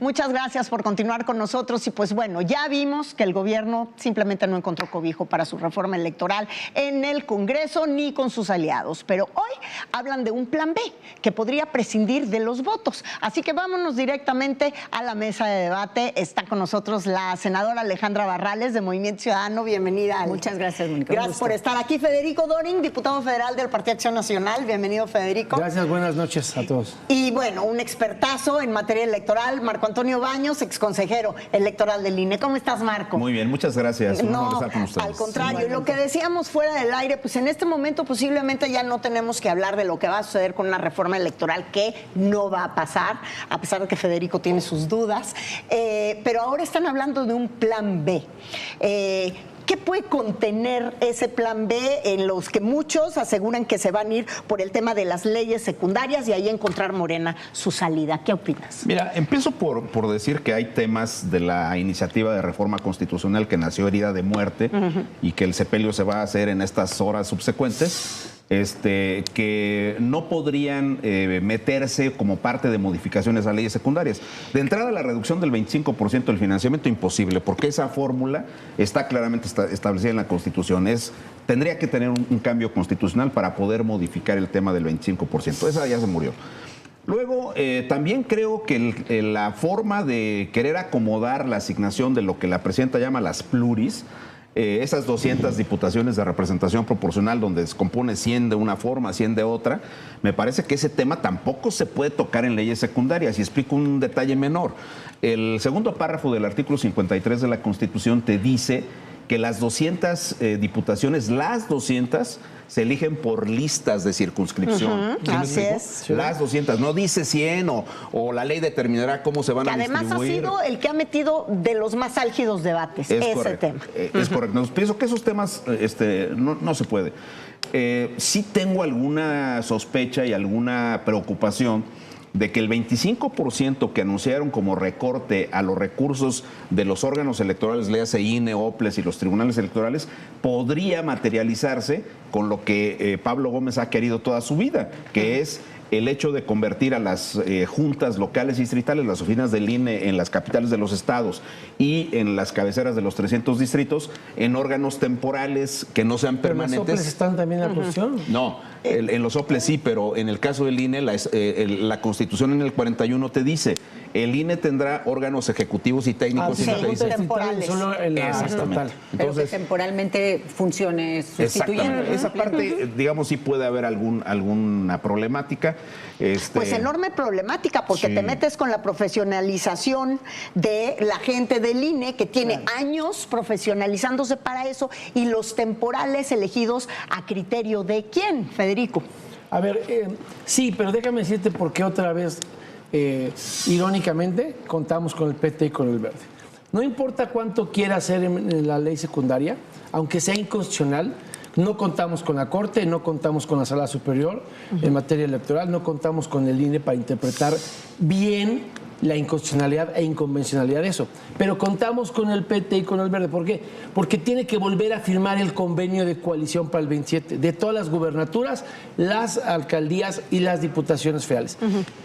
Muchas gracias por continuar con nosotros y pues bueno, ya vimos que el gobierno simplemente no encontró cobijo para su reforma electoral en el Congreso ni con sus aliados, pero hoy hablan de un plan B que podría prescindir de los votos. Así que vámonos directamente a la mesa de debate. Está con nosotros la senadora Alejandra Barrales de Movimiento Ciudadano. Bienvenida. Muchas gracias, Mónica. Gracias por estar aquí. Federico Doring, diputado federal del Partido Acción Nacional. Bienvenido, Federico. Gracias, buenas noches a todos. Y bueno, un expertazo en materia electoral, Marco Antonio Baños, exconsejero electoral del INE. ¿Cómo estás, Marco? Muy bien, muchas gracias. Un honor estar con ustedes. Al contrario, lo que decíamos fuera del aire, pues en este momento posiblemente ya no tenemos que hablar de lo que va a suceder con una reforma electoral que no va a pasar, a pesar de que Federico tiene sus dudas, pero ahora están hablando de un plan B. ¿Qué puede contener ese plan B en los que muchos aseguran que se van a ir por el tema de las leyes secundarias y ahí encontrar Morena su salida? ¿Qué opinas? Mira, empiezo por decir que hay temas de la iniciativa de reforma constitucional que nació herida de muerte y que el sepelio se va a hacer en estas horas subsecuentes. Que no podrían meterse como parte de modificaciones a leyes secundarias. De entrada, la reducción del 25% del financiamiento, imposible, porque esa fórmula está claramente establecida en la Constitución. Tendría que tener un cambio constitucional para poder modificar el tema del 25%. Esa ya se murió. Luego, también creo que la forma de querer acomodar la asignación de lo que la presidenta llama las pluris, esas 200 diputaciones de representación proporcional donde se compone 100 de una forma, 100 de otra, me parece que ese tema tampoco se puede tocar en leyes secundarias. Y explico un detalle menor. El segundo párrafo del artículo 53 de la Constitución te dice que las 200 diputaciones, las 200, se eligen por listas de circunscripción. ¿Sí así es. Las 200, no dice 100 o la ley determinará cómo se van a distribuir. Además ha sido el que ha metido de los más álgidos debates ese tema. Es correcto. Pienso que esos temas no se puede. Sí tengo alguna sospecha y alguna preocupación de que el 25% que anunciaron como recorte a los recursos de los órganos electorales, léase INE, OPLES y los tribunales electorales, podría materializarse con lo que Pablo Gómez ha querido toda su vida, que es el hecho de convertir a las juntas locales y distritales, las oficinas del INE en las capitales de los estados y en las cabeceras de los 300 distritos, en órganos temporales que no sean permanentes. ¿Pero los OPLES están también en la cuestión? No, en los OPLES sí, pero en el caso del INE, la Constitución en el 41 te dice, el INE tendrá órganos ejecutivos y técnicos. Sí, temporales. Solo en la exactamente. Pero que temporalmente funcione sustituyendo. Esa parte, digamos, sí puede haber alguna problemática. Pues enorme problemática, porque te metes con la profesionalización de la gente del INE, que tiene años profesionalizándose para eso, y los temporales elegidos a criterio de quién, Federico. A ver, sí, pero déjame decirte por qué otra vez, irónicamente, contamos con el PT y con el Verde. No importa cuánto quiera hacer en la ley secundaria, aunque sea inconstitucional, no contamos con la Corte, no contamos con la Sala Superior en materia electoral, no contamos con el INE para interpretar bien la inconstitucionalidad e inconvencionalidad de eso. Pero contamos con el PT y con el Verde. ¿Por qué? Porque tiene que volver a firmar el convenio de coalición para el 27 de todas las gubernaturas, las alcaldías y las diputaciones federales.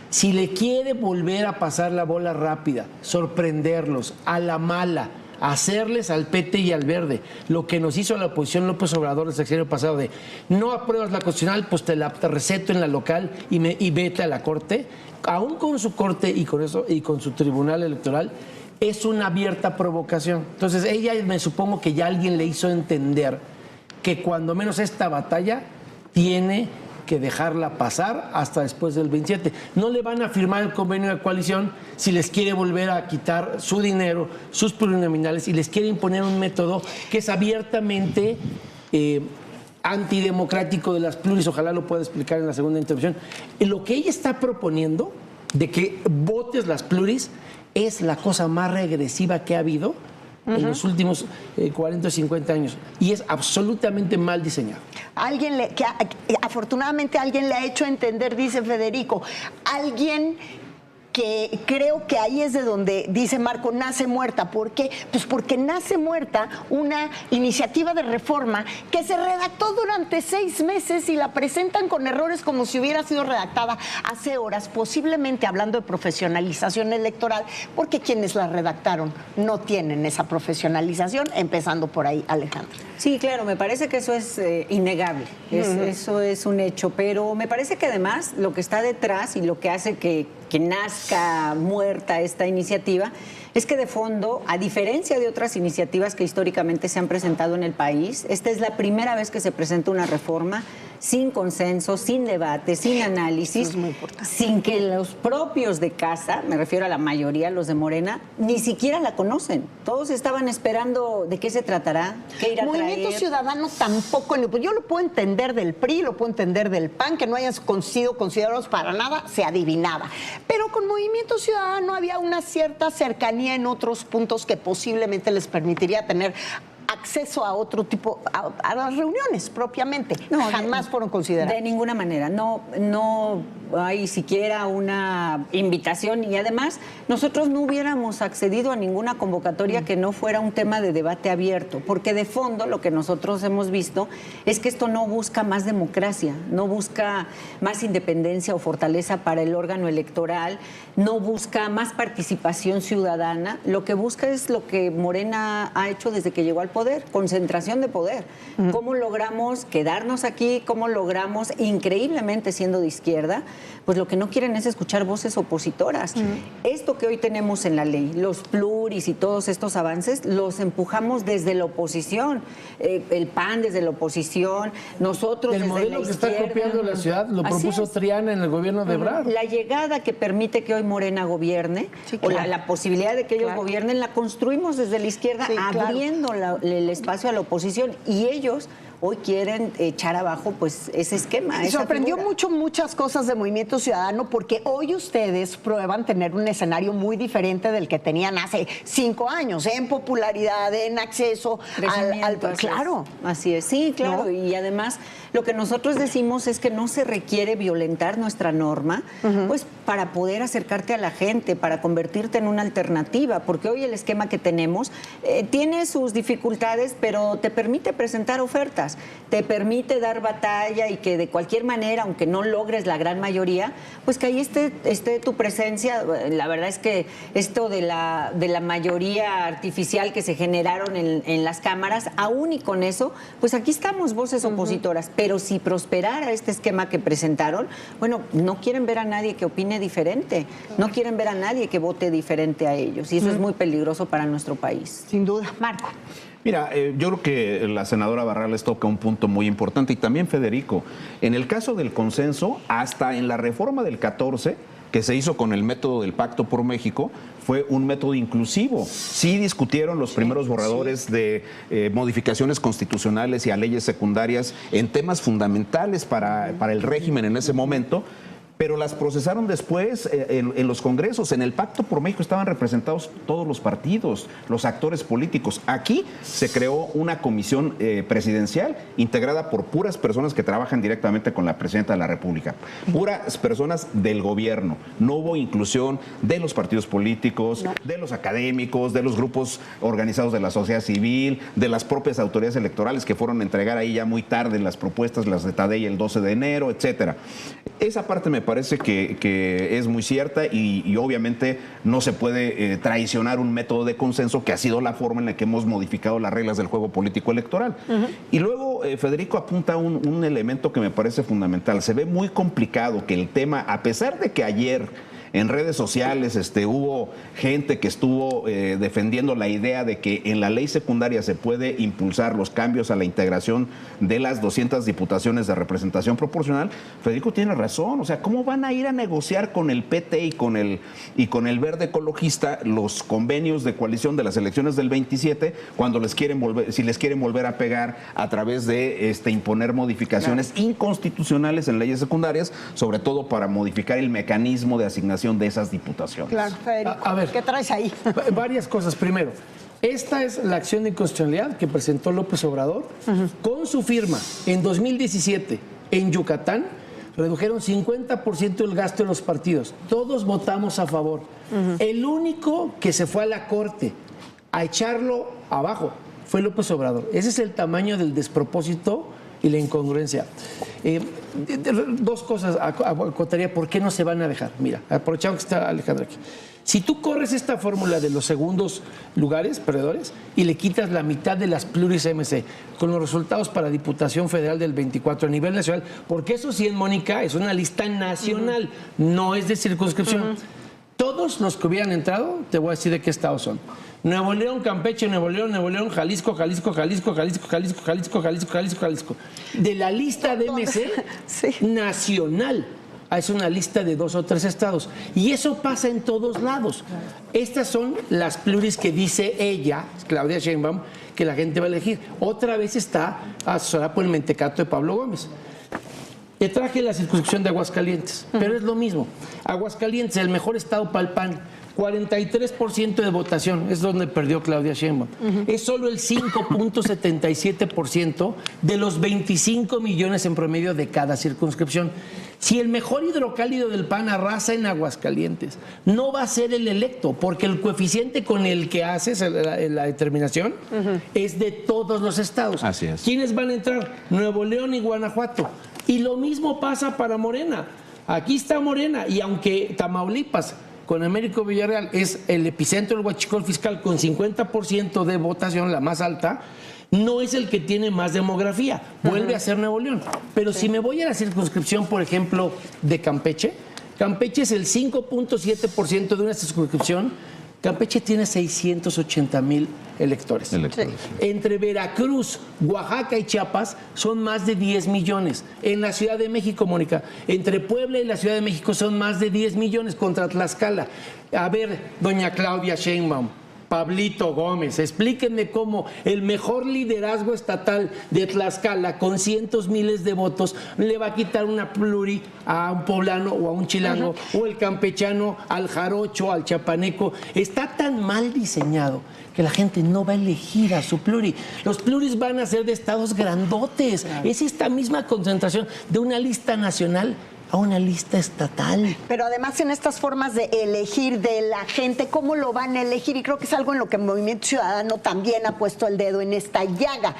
Si le quiere volver a pasar la bola rápida, sorprenderlos a la mala, hacerles al PT y al Verde lo que nos hizo la oposición López Obrador el sexenio pasado de no apruebas la constitucional, pues te receto en la local y vete a la Corte, aún con su Corte y con eso y con su Tribunal Electoral, es una abierta provocación. Entonces ella, me supongo que ya alguien le hizo entender que cuando menos esta batalla tiene que dejarla pasar hasta después del 27. No le van a firmar el convenio de coalición si les quiere volver a quitar su dinero, sus plurinominales, y les quiere imponer un método que es abiertamente antidemocrático de las pluris. Ojalá lo pueda explicar en la segunda intervención. Lo que ella está proponiendo de que votes las pluris es la cosa más regresiva que ha habido en los últimos 40 o 50 años, y es absolutamente mal diseñado. Afortunadamente alguien le ha hecho entender, dice Federico, alguien que creo que ahí es de donde, dice Marco, nace muerta. ¿Por qué? Pues porque nace muerta una iniciativa de reforma que se redactó durante 6 meses y la presentan con errores como si hubiera sido redactada hace horas, posiblemente hablando de profesionalización electoral, porque quienes la redactaron no tienen esa profesionalización, empezando por ahí, Alejandra. Sí, claro, me parece que eso es innegable, eso es un hecho, pero me parece que además lo que está detrás y lo que hace que nazca muerta esta iniciativa es que de fondo, a diferencia de otras iniciativas que históricamente se han presentado en el país, esta es la primera vez que se presenta una reforma sin consenso, sin debate, sin análisis, sin que los propios de casa, me refiero a la mayoría, los de Morena, ni siquiera la conocen. Todos estaban esperando de qué se tratará, qué irá a traer. Movimiento Ciudadano tampoco, yo lo puedo entender del PRI, lo puedo entender del PAN, que no hayan sido considerados para nada, se adivinaba. Pero con Movimiento Ciudadano había una cierta cercanía en otros puntos que posiblemente les permitiría tener acceso a otro tipo, a las reuniones propiamente. No, jamás fueron consideradas. De ninguna manera. No hay siquiera una invitación, y además nosotros no hubiéramos accedido a ninguna convocatoria que no fuera un tema de debate abierto, porque de fondo lo que nosotros hemos visto es que esto no busca más democracia, no busca más independencia o fortaleza para el órgano electoral, no busca más participación ciudadana, lo que busca es lo que Morena ha hecho desde que llegó al poder, concentración de poder. ¿Cómo logramos quedarnos aquí? ¿Cómo logramos, increíblemente siendo de izquierda, pues lo que no quieren es escuchar voces opositoras. Esto que hoy tenemos en la ley, los pluris y todos estos avances, los empujamos desde la oposición. El PAN desde la oposición, nosotros el desde modelo la que izquierda. está copiando la ciudad lo propuso Triana en el gobierno de Ebrard. La llegada que permite que hoy Morena gobierne, o la posibilidad de que ellos gobiernen, la construimos desde la izquierda, abriendo el espacio a la oposición, y ellos hoy quieren echar abajo pues ese esquema. Me sorprendió mucho muchas cosas de Movimiento Ciudadano, porque hoy ustedes prueban tener un escenario muy diferente del que tenían hace 5 años, en popularidad, en acceso al claro. Así es, sí, claro, ¿no? Y además lo que nosotros decimos es que no se requiere violentar nuestra norma, pues para poder acercarte a la gente, para convertirte en una alternativa, porque hoy el esquema que tenemos tiene sus dificultades, pero te permite presentar ofertas, te permite dar batalla y que de cualquier manera, aunque no logres la gran mayoría, pues que ahí esté tu presencia. La verdad es que esto de la mayoría artificial que se generaron en las cámaras, aún y con eso, pues aquí estamos voces opositoras, pero si prosperara este esquema que presentaron, bueno, no quieren ver a nadie que opine diferente, no quieren ver a nadie que vote diferente a ellos, y eso es muy peligroso para nuestro país. Sin duda. Marco. Mira, yo creo que la senadora Barrales toca un punto muy importante, y también Federico. En el caso del consenso, hasta en la reforma del 14, que se hizo con el método del Pacto por México, fue un método inclusivo. Sí discutieron los primeros borradores de modificaciones constitucionales y a leyes secundarias en temas fundamentales para el régimen en ese momento, pero las procesaron después en los congresos. En el Pacto por México estaban representados todos los partidos, los actores políticos. Aquí se creó una comisión presidencial integrada por puras personas que trabajan directamente con la presidenta de la República, puras personas del gobierno. No hubo inclusión de los partidos políticos, de los académicos, de los grupos organizados de la sociedad civil, de las propias autoridades electorales que fueron a entregar ahí ya muy tarde las propuestas, las de Tadei el 12 de enero, etcétera. Esa parte me parece que es muy cierta, y obviamente no se puede traicionar un método de consenso que ha sido la forma en la que hemos modificado las reglas del juego político electoral. Y luego Federico apunta un elemento que me parece fundamental. Se ve muy complicado que el tema, a pesar de que ayer en redes sociales hubo gente que estuvo defendiendo la idea de que en la ley secundaria se puede impulsar los cambios a la integración de las 200 diputaciones de representación proporcional. Federico tiene razón. O sea, ¿cómo van a ir a negociar con el PT y con el Verde Ecologista los convenios de coalición de las elecciones del 27 cuando les quieren volver a pegar a través de imponer modificaciones inconstitucionales en leyes secundarias, sobre todo para modificar el mecanismo de asignación de esas diputaciones? Claro, Federico. A ver, ¿qué traes ahí? Varias cosas. Primero, esta es la acción de inconstitucionalidad que presentó López Obrador con su firma. En 2017, en Yucatán, redujeron 50% el gasto de los partidos. Todos votamos a favor. El único que se fue a la Corte a echarlo abajo fue López Obrador. Ese es el tamaño del despropósito y la incongruencia. Dos cosas acotaría. ¿Por qué no se van a dejar? Mira, aprovechamos que está Alejandro aquí. Si tú corres esta fórmula de los segundos lugares, perdedores, y le quitas la mitad de las pluris MC, con los resultados para Diputación Federal del 24 a nivel nacional, porque eso sí, Mónica, es una lista nacional, no es de circunscripción. Todos los que hubieran entrado, te voy a decir de qué estados son. Nuevo León, Campeche, Nuevo León, Jalisco. De la lista de MC nacional, es una lista de 2 o 3 estados. Y eso pasa en todos lados. Estas son las pluris que dice ella, Claudia Sheinbaum, que la gente va a elegir. Otra vez está asesorada por el mentecato de Pablo Gómez. Te traje la circunscripción de Aguascalientes, pero es lo mismo. Aguascalientes, el mejor estado para el PAN. 43% de votación, es donde perdió Claudia Sheinbaum. Es solo el 5.77% de los 25 millones en promedio de cada circunscripción. Si el mejor hidrocálido del PAN arrasa en Aguascalientes, no va a ser el electo, porque el coeficiente con el que haces la determinación es de todos los estados. Así es. ¿Quiénes van a entrar? Nuevo León y Guanajuato. Y lo mismo pasa para Morena. Aquí está Morena, y aunque Tamaulipas con Américo Villarreal es el epicentro del huachicol fiscal con 50% de votación, la más alta, No es el que tiene más demografía, vuelve a ser Nuevo León. Pero si me voy a la circunscripción, por ejemplo, de Campeche, Campeche es el 5.7% de una circunscripción. Campeche tiene 680,000 electores. Entre Veracruz, Oaxaca y Chiapas son más de 10 millones. En la Ciudad de México, Mónica, entre Puebla y la Ciudad de México son más de 10 millones contra Tlaxcala. A ver, doña Claudia Sheinbaum, Pablito Gómez, explíquenme cómo el mejor liderazgo estatal de Tlaxcala, con cientos miles de votos, le va a quitar una pluri a un poblano o a un chilango, o el campechano al jarocho, al chapaneco. Está tan mal diseñado que la gente no va a elegir a su pluri. Los pluris van a ser de estados grandotes. Claro. Es esta misma concentración de una lista nacional a una lista estatal. Pero además en estas formas de elegir de la gente, ¿cómo lo van a elegir? Y creo que es algo en lo que el Movimiento Ciudadano también ha puesto el dedo en esta llaga.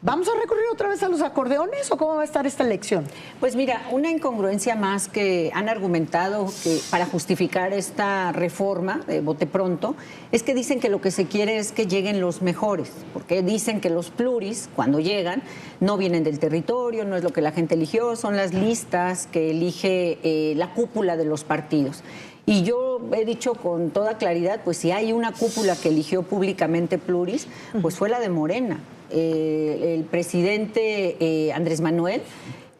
¿Vamos a recurrir otra vez a los acordeones o cómo va a estar esta elección? Pues mira, una incongruencia más que han argumentado que para justificar esta reforma de bote pronto es que dicen que lo que se quiere es que lleguen los mejores, porque dicen que los pluris, cuando llegan, no vienen del territorio, no es lo que la gente eligió, son las listas que elige la cúpula de los partidos. Y yo he dicho con toda claridad, pues si hay una cúpula que eligió públicamente pluris, pues fue la de Morena. El presidente Andrés Manuel,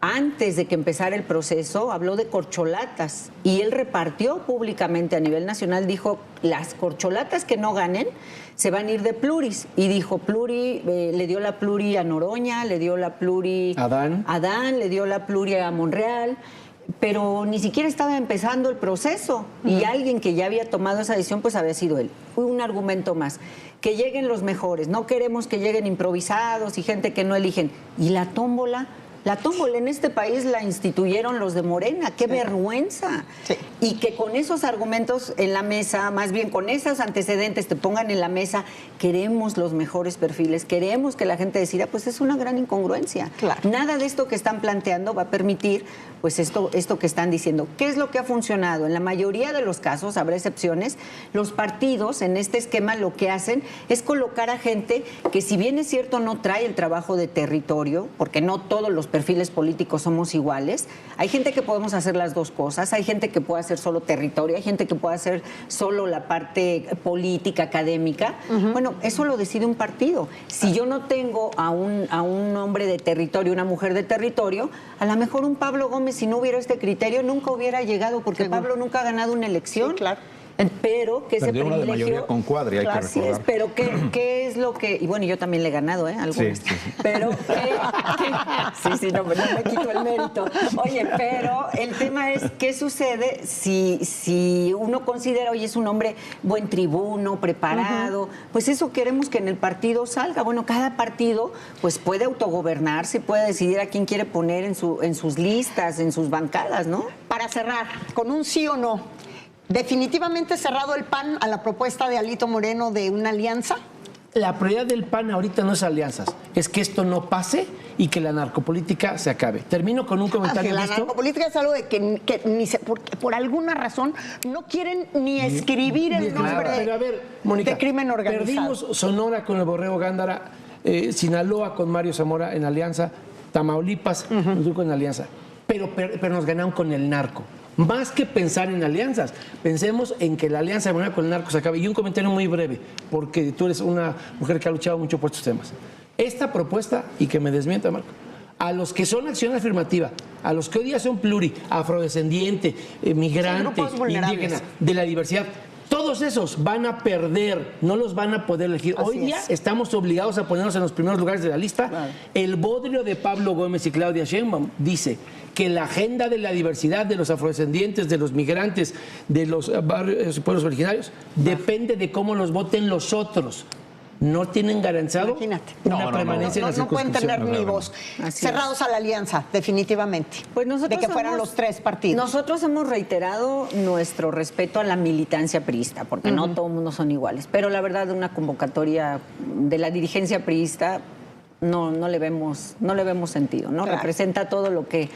antes de que empezara el proceso, habló de corcholatas y él repartió públicamente a nivel nacional, dijo, las corcholatas que no ganen se van a ir de pluris, y dijo pluri, le dio la pluri a Noroña, le dio la pluri a Adán, le dio la pluri a Monreal, pero ni siquiera estaba empezando el proceso y alguien que ya había tomado esa decisión pues había sido él. Un argumento más, que lleguen los mejores, no queremos que lleguen improvisados y gente que no eligen. ¿Y la tómbola? La tómbola en este país la instituyeron los de Morena, ¡qué vergüenza! Sí. Y que con esos argumentos en la mesa, más bien con esos antecedentes te pongan en la mesa, queremos los mejores perfiles, queremos que la gente decida, pues es una gran incongruencia. Claro. Nada de esto que están planteando va a permitir pues esto que están diciendo. ¿Qué es lo que ha funcionado? En la mayoría de los casos, habrá excepciones, los partidos en este esquema lo que hacen es colocar a gente que, si bien es cierto no trae el trabajo de territorio, porque no todos los perfiles políticos somos iguales, hay gente que podemos hacer las dos cosas, hay gente que puede hacer solo territorio, hay gente que puede hacer solo la parte política, académica. Bueno, eso lo decide un partido. Si yo no tengo a un hombre de territorio, una mujer de territorio, a lo mejor un Pablo Gómez, si no hubiera este criterio, nunca hubiera llegado, porque Pablo nunca ha ganado una elección. Sí, claro. Pero que ese privilegio... de mayoría con Cuadri, hay que recordar. Así es, pero ¿qué es lo que...? Y bueno, yo también le he ganado, algunas. Sí. Pero sí, no me quito el mérito. Oye, pero el tema es, ¿qué sucede si uno considera, oye, es un hombre buen tribuno, preparado? Pues eso queremos que en el partido salga. Bueno, cada partido pues puede autogobernarse, puede decidir a quién quiere poner en sus listas, en sus bancadas, ¿no? Para cerrar, con un sí o no, ¿definitivamente cerrado el PAN a la propuesta de Alito Moreno de una alianza? La prioridad del PAN ahorita no es alianzas, es que esto no pase y que la narcopolítica se acabe. Termino con un comentario de esto. La narcopolítica es algo de que ni por alguna razón no quieren ni escribir el nombre pero a ver, Mónica, de crimen organizado. Perdimos Sonora con el Borrego Gándara, Sinaloa con Mario Zamora en alianza, Tamaulipas en alianza, pero nos ganaron con el narco. Más que pensar en alianzas, pensemos en que la alianza de Morena con el narco se acabe. Y un comentario muy breve, porque tú eres una mujer que ha luchado mucho por estos temas. Esta propuesta, y que me desmienta, Marco, a los que son acción afirmativa, a los que hoy día son pluri, afrodescendiente, migrante, indígena, de la diversidad, todos esos van a perder, no los van a poder elegir. Hoy día estamos obligados a ponernos en los primeros lugares de la lista. Claro. El bodrio de Pablo Gómez y Claudia Sheinbaum dice que la agenda de la diversidad, de los afrodescendientes, de los migrantes, de los barrios y pueblos originarios, depende de cómo los voten los otros. No tienen garantizado una permanencia en la circunscripción. No pueden tener ni voz. Cerrados a la alianza, definitivamente. Pues nosotros de que fueran los tres partidos. Nosotros hemos reiterado nuestro respeto a la militancia priista, porque no todo el mundo son iguales. Pero la verdad, una convocatoria de la dirigencia priista no le vemos sentido, ¿no? Claro. Representa todo lo que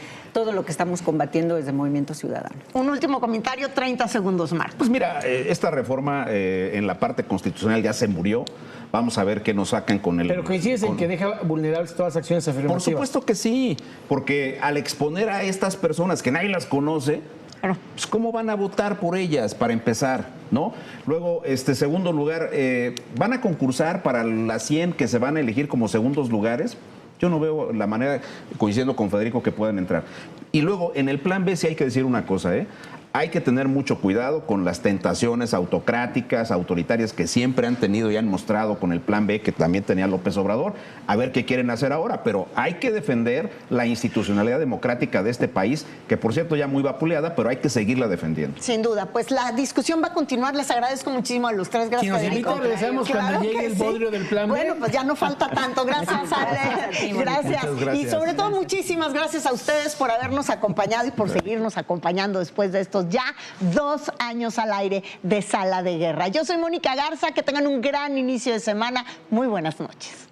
estamos combatiendo desde Movimiento Ciudadano. Un último comentario, 30 segundos, Marco. Pues mira, esta reforma en la parte constitucional ya se murió. Vamos a ver qué nos sacan con el... Pero coincides en que deja vulnerables todas las acciones afirmativas. Por supuesto que sí, porque al exponer a estas personas que nadie las conoce, pues ¿cómo van a votar por ellas para empezar, no? Luego, segundo lugar, ¿van a concursar para las 100 que se van a elegir como segundos lugares? Yo no veo la manera, coincidiendo con Federico, que puedan entrar. Y luego, en el plan B sí hay que decir una cosa, hay que tener mucho cuidado con las tentaciones autocráticas, autoritarias que siempre han tenido y han mostrado con el plan B que también tenía López Obrador, a ver qué quieren hacer ahora, pero hay que defender la institucionalidad democrática de este país, que por cierto ya muy vapuleada, pero hay que seguirla defendiendo. Sin duda, pues la discusión va a continuar, les agradezco muchísimo a los tres, gracias Si nos Federico. invita, regresamos cuando llegue el bodrio del plan B. Bueno, pues ya no falta tanto, gracias Ale, gracias. Y sobre todo muchísimas gracias a ustedes por habernos acompañado y por seguirnos acompañando después de estos ya 2 años al aire de Sala de Guerra. Yo soy Mónica Garza, que tengan un gran inicio de semana, muy buenas noches.